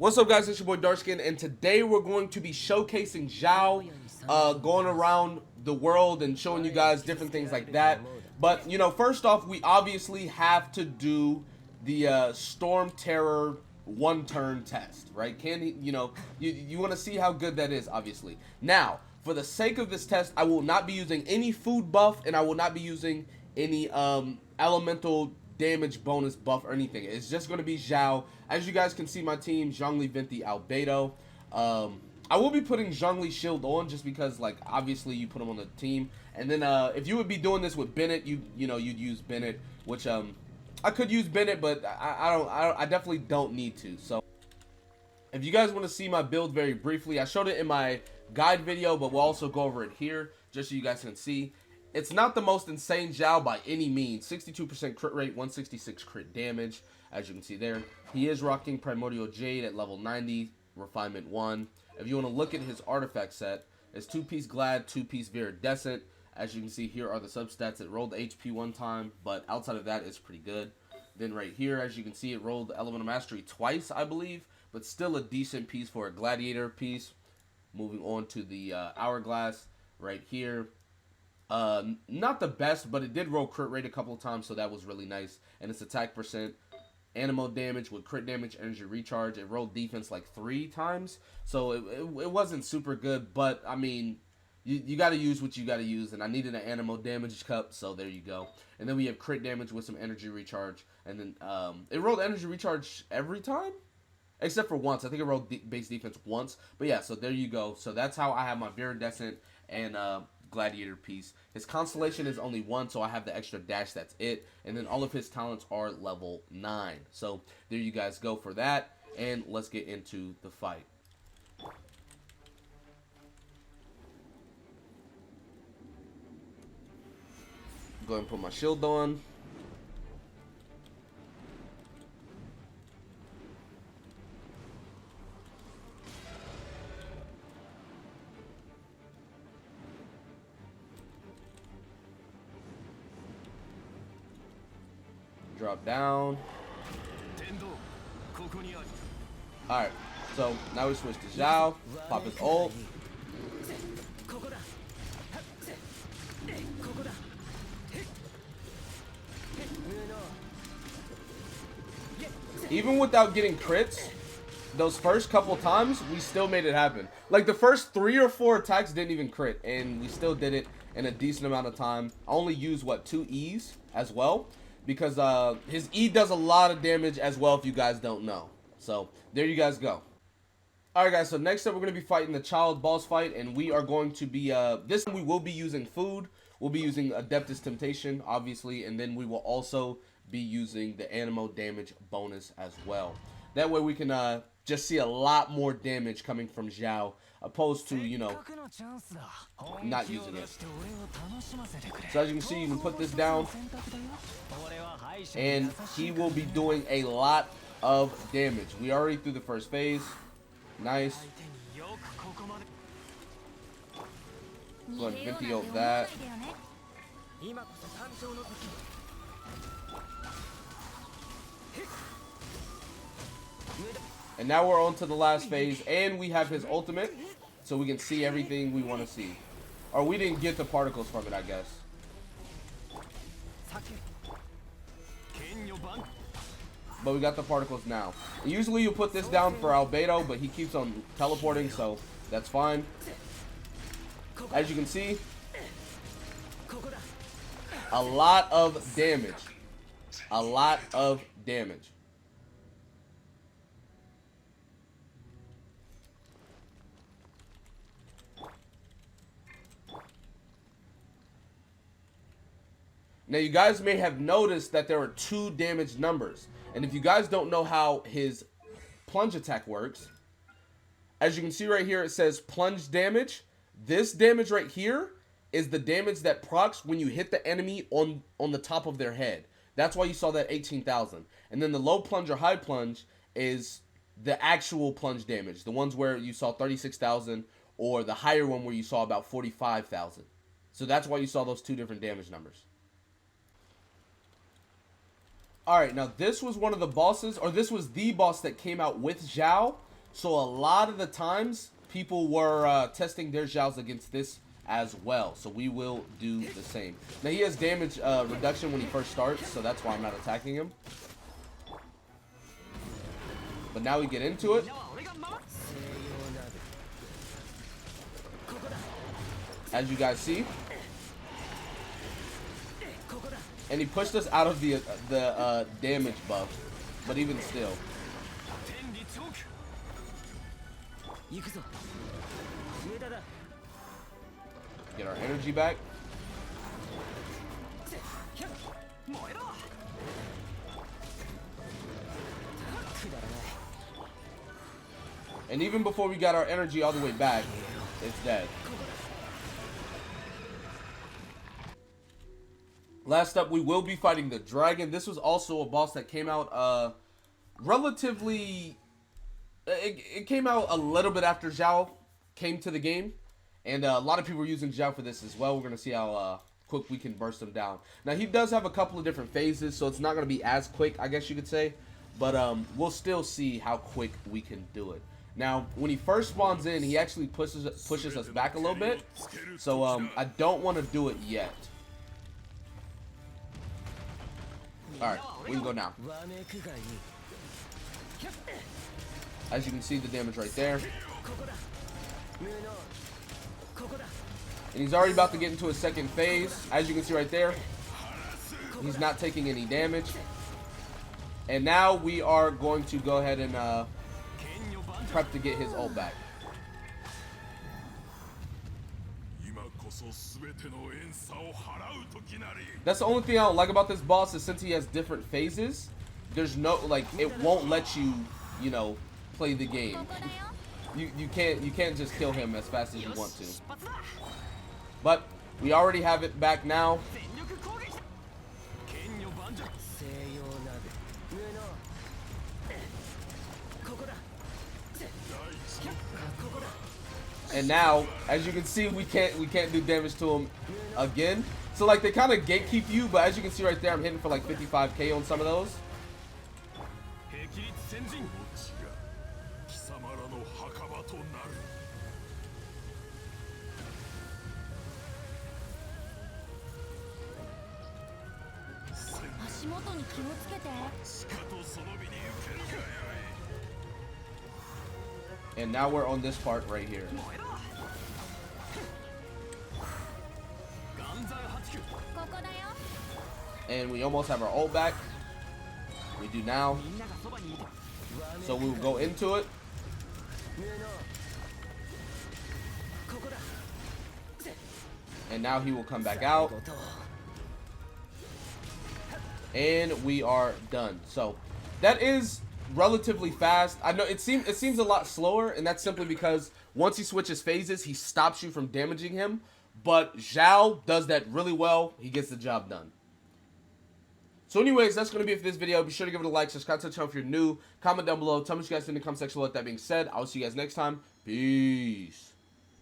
What's up, guys? It's your boy Darkskin, and today we're going to be showcasing XIAO, going around the world and showing you guys different things like that. But, you know, first off, we obviously have to do the Storm Terror one-turn test, right? You want to see how good that is, obviously. Now, for the sake of this test, I will not be using any food buff, and I will not be using any elemental damage bonus buff or anything. It's just going to be XIAO. As you guys can see, my team, Zhongli, Venti, Albedo. I will be putting Zhongli's shield on just because, like, obviously you put him on the team. And then if you would be doing this with Bennett, you'd use Bennett, which I could use Bennett, but I definitely don't need to. So if you guys want to see my build very briefly, I showed it in my guide video, but we'll also go over it here just so you guys can see. It's not the most insane XIAO by any means. 62% crit rate, 166 crit damage, as you can see there. He is rocking Primordial Jade at level 90, Refinement 1. If you want to look at his artifact set, it's 2-piece Glad, 2-piece Viridescent. As you can see, here are the substats. It rolled the HP one time, but outside of that, it's pretty good. Then right here, as you can see, it rolled the Elemental Mastery twice, I believe, but still a decent piece for a Gladiator piece. Moving on to the Hourglass right here. Not the best, but it did roll crit rate a couple of times, so that was really nice. And its attack percent, animal damage with crit damage, energy recharge. It rolled defense like 3 times, so it wasn't super good. But I mean, you got to use what you got to use, and I needed an animal damage cup, so there you go. And then we have crit damage with some energy recharge, and then it rolled energy recharge every time, except for once. I think it rolled base defense once, but yeah. So there you go. So that's how I have my Viridescent and Gladiator piece. His constellation is only 1, so I have the extra dash. That's it. And then all of his talents are level 9. So there you guys go for that. And let's get into the fight. Go ahead and put my shield on. Drop down. Alright, so now we switch to XIAO. Pop his ult. Even without getting crits, those first couple times, we still made it happen. Like, the first 3 or 4 attacks didn't even crit, and we still did it in a decent amount of time. I only used, what, 2 E's as well? Because his E does a lot of damage as well, if you guys don't know. So there you guys go. Alright guys, so next up we're going to be fighting the child boss fight, and we are going to be, this time we will be using food. We'll be using Adeptus Temptation, obviously, and then we will also be using the Animo damage bonus as well. That way we can just see a lot more damage coming from XIAO, opposed to, you know, not using it. So as you can see, you can put this down, and he will be doing a lot of damage. We already through the first phase. Nice. Go ahead and Venti ult that. And now we're on to the last phase, and we have his ultimate, so we can see everything we want to see. Or we didn't get the particles from it, I guess. But we got the particles now. And usually you put this down for Albedo, but he keeps on teleporting, so that's fine. As you can see, a lot of damage. A lot of damage. Now, you guys may have noticed that there are 2 damage numbers. And if you guys don't know how his plunge attack works, as you can see right here, it says plunge damage. This damage right here is the damage that procs when you hit the enemy on the top of their head. That's why you saw that 18,000. And then the low plunge or high plunge is the actual plunge damage. The ones where you saw 36,000, or the higher one where you saw about 45,000. So that's why you saw those 2 different damage numbers. Alright, now this was one of the bosses, or this was the boss that came out with XIAO. So a lot of the times, people were testing their Xiaos against this as well. So we will do the same. Now he has damage reduction when he first starts, so that's why I'm not attacking him. But now we get into it. As you guys see. And he pushed us out of the damage buff. But even still. Get our energy back. And even before we got our energy all the way back, it's dead. Last up, we will be fighting the dragon. This was also a boss that came out relatively... It came out a little bit after XIAO came to the game. And a lot of people were using XIAO for this as well. We're going to see how quick we can burst him down. Now, he does have a couple of different phases, so it's not going to be as quick, I guess you could say. But we'll still see how quick we can do it. Now, when he first spawns in, he actually pushes us back a little bit. So I don't want to do it yet. Alright, we can go now. As you can see, the damage right there. And he's already about to get into his second phase. As you can see right there, he's not taking any damage. And now we are going to go ahead and prep to get his ult back. That's the only thing I don't like about this boss is since he has different phases, there's no, like, it won't let you, you know, play the game. You can't just kill him as fast as you want to. But we already have it back now. And now, as you can see, we can't do damage to him again. So like they kind of gatekeep you, but as you can see right there, I'm hitting for like 55k on some of those. And now we're on this part right here. And we almost have our ult back. We do now. So we will go into it. And now he will come back out. And we are done. So that is relatively fast. I know it seems a lot slower, and that's simply because once he switches phases, he stops you from damaging him. But XIAO does that really well. He gets the job done. So anyways, that's going to be it for this video. Be sure to give it a like, subscribe to the channel if you're new, comment down below, tell me what you guys think in the comment section. With that being said, I'll see you guys next time. Peace.